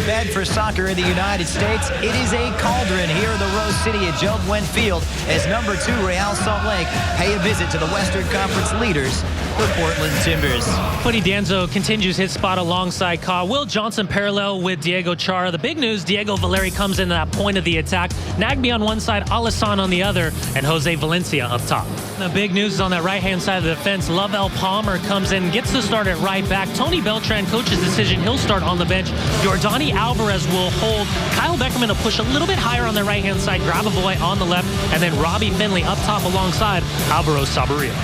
bed for soccer in the United States. It is a cauldron here in the Rose City at Joe Gwynn Field as number 2 Real Salt Lake pay a visit to the Western Conference leaders, the Portland Timbers. Funny Danzo continues his spot alongside Ka. Will Johnson parallel with Diego Chara. The big news, Diego Valeri comes into that point of the attack. Nagbe on one side, Alisson on the other, and Jose Valencia up top. The big news is on that right-hand side of the defense. Lovell Palmer comes in, gets the start at right back. Tony Beltran, coach's decision, he'll start on the bench. Jordani Alvarez will hold. Kyle Beckerman will push a little bit higher on the right-hand side. Grabavoy on the left, and then Robbie Finley up top alongside Alvaro Sabarillo.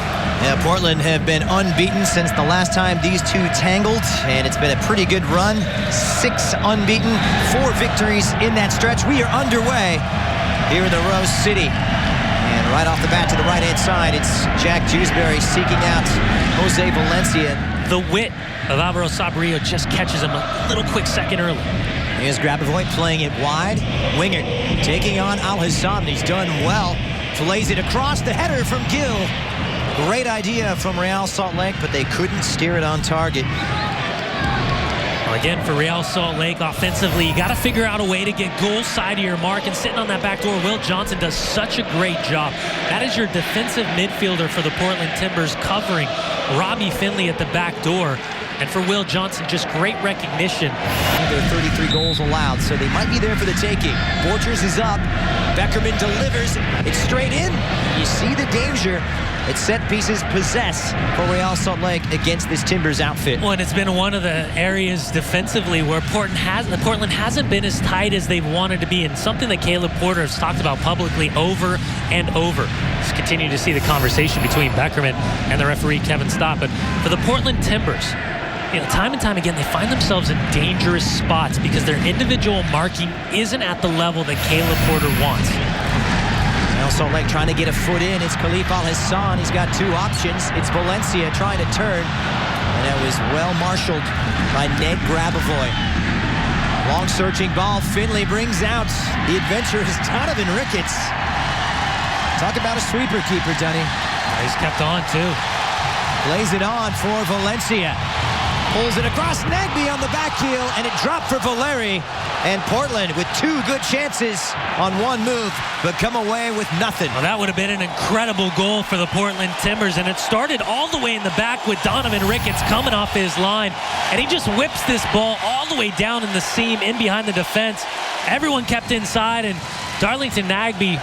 Yeah, Portland have been unbeaten since the last time these two tangled, and it's been a pretty good run. 6 unbeaten, 4 victories in that stretch. We are underway here in the Rose City. And right off the bat to the right-hand side, it's Jack Dewsbury seeking out Jose Valencia. The wit of Alvaro Sabarillo just catches him a little quick second early. Here's Grabavoy playing it wide. Winger taking on Al Hassan. He's done well. Plays it across, the header from Gill. Great idea from Real Salt Lake, but they couldn't steer it on target. Well, again, for Real Salt Lake, offensively, you got to figure out a way to get goal side of your mark, and sitting on that back door, Will Johnson does such a great job. That is your defensive midfielder for the Portland Timbers, covering Robbie Finley at the back door. And for Will Johnson, just great recognition. There are 33 goals allowed, so they might be there for the taking. Borchers is up. Beckerman delivers. It's straight in. You see the danger that set pieces possess for Real Salt Lake against this Timbers outfit. Well, and it's been one of the areas defensively where Portland hasn't been as tight as they've wanted to be, and something that Caleb Porter has talked about publicly over and over. Just continue to see the conversation between Beckerman and the referee, Kevin Stott. But for the Portland Timbers, you know, time and time again, they find themselves in dangerous spots because their individual marking isn't at the level that Caleb Porter wants. Real Salt Lake trying to get a foot in. It's Khalif Al Hassan. He's got 2 options. It's Valencia trying to turn. And that was well marshaled by Ned Grabavoy. Long searching ball. Finley brings out the adventurous Donovan Ricketts. Talk about a sweeper keeper, Dunny. He's kept on, too. Lays it on for Valencia. Pulls it across Nagbe on the back heel, and it dropped for Valeri. And Portland with 2 good chances on 1 move, but come away with nothing. Well, that would have been an incredible goal for the Portland Timbers, and it started all the way in the back with Donovan Ricketts coming off his line, and he just whips this ball all the way down in the seam, in behind the defense. Everyone kept inside, and Darlington Nagbe,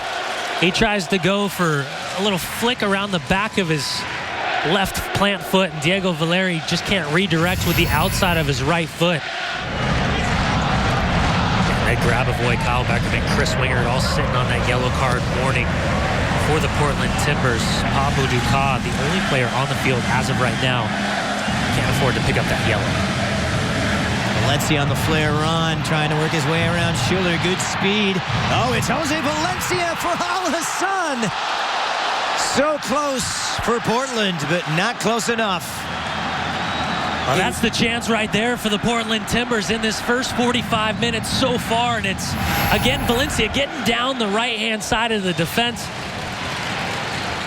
he tries to go for a little flick around the back of his left plant foot, and Diego Valeri just can't redirect with the outside of his right foot. Red Grabavoy, Kyle Beckerman, Chris Wingert all sitting on that yellow card warning for the Portland Timbers. Pablo Duca, the only player on the field as of right now, can't afford to pick up that yellow. Valencia on the flare run, trying to work his way around Schuler. Good speed. Oh, it's Jose Valencia for Al Hassan. So close for Portland, but not close enough. Well, that's the chance right there for the Portland Timbers in this first 45 minutes so far. And it's, again, Valencia getting down the right-hand side of the defense.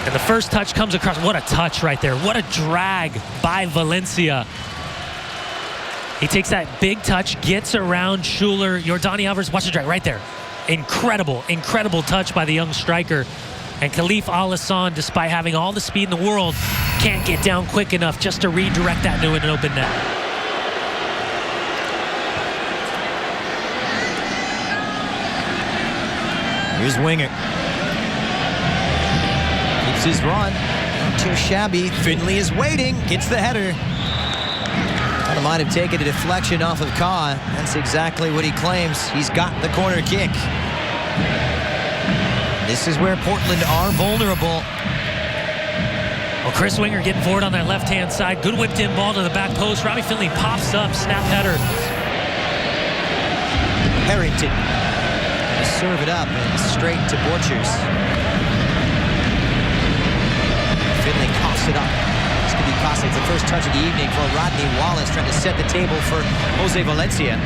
And the first touch comes across. What a touch right there. What a drag by Valencia. He takes that big touch, gets around Schuler. Jordani Alvarez, watch the drag right there. Incredible, incredible touch by the young striker. And Khalif Al Hassan, despite having all the speed in the world, can't get down quick enough just to redirect that into an open net. Here's Winger. Keeps his run. Not too shabby. Finley is waiting. Gets the header. Thought he might have taken a deflection off of Ka. That's exactly what he claims. He's got the corner kick. This is where Portland are vulnerable. Well, Chris Winger getting forward on that left-hand side. Good whipped-in ball to the back post. Robbie Finley pops up, snap header. Harrington. Serve it up and straight to Borchers. Finley coughs it up. This could be costly. It's the first touch of the evening for Rodney Wallace, trying to set the table for Jose Valencia.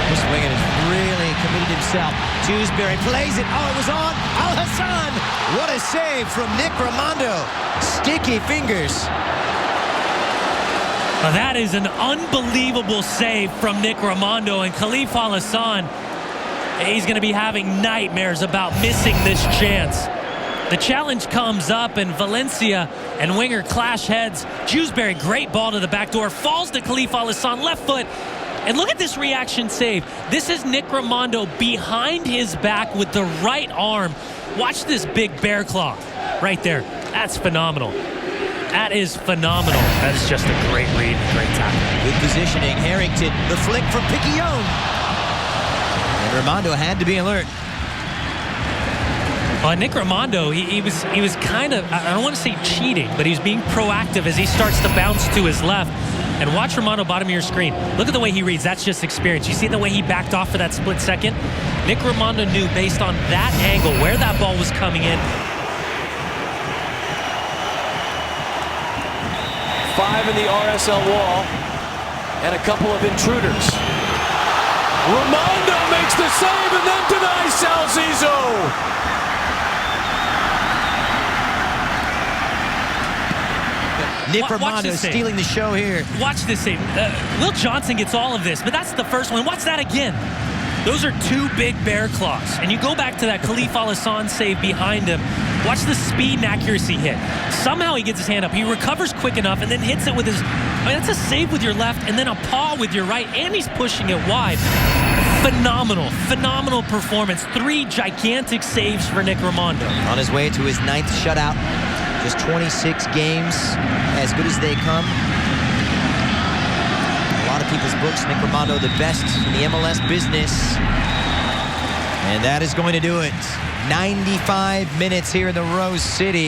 Chris Winger has really committed himself. Dewsbury plays it. Oh, it was on. Al Hassan. What a save from Nick Raimondo. Sticky fingers. Well, that is an unbelievable save from Nick Rimando, and Khalif Al-Hassan, he's going to be having nightmares about missing this chance. The challenge comes up, and Valencia and winger clash heads. Jewsbury, great ball to the back door, falls to Khalif Al-Hassan, left foot. And look at this reaction save. This is Nick Rimando behind his back with the right arm. Watch this big bear claw right there. That's phenomenal. That is phenomenal. That is just a great read, great tackle. Good positioning. Harrington, the flick for Piquillon. And Rimando had to be alert. Nick Rimando, he was kind of, I don't want to say cheating, but he's being proactive as he starts to bounce to his left. And watch Rimando, bottom of your screen. Look at the way he reads. That's just experience. You see the way he backed off for that split second? Nick Rimando knew based on that angle where that ball was coming in. 5 in the RSL wall and a couple of intruders. Rimando makes the save and then denies Salciso. Nick Rimando stealing the show here. Watch this save. Will Johnson gets all of this, but that's the first one. Watch that again. Those are two big bear claws. And you go back to that Khalif Al-Hassan save behind him. Watch the speed and accuracy hit. Somehow he gets his hand up. He recovers quick enough and then hits it with his... that's a save with your left and then a paw with your right. And he's pushing it wide. Phenomenal, phenomenal performance. 3 gigantic saves for Nick Rimando. On his way to his 9th shutout. Just 26 games, as good as they come. A lot of people's books, Nick Rimando the best in the MLS business. And that is going to do it. 95 minutes here in the Rose City.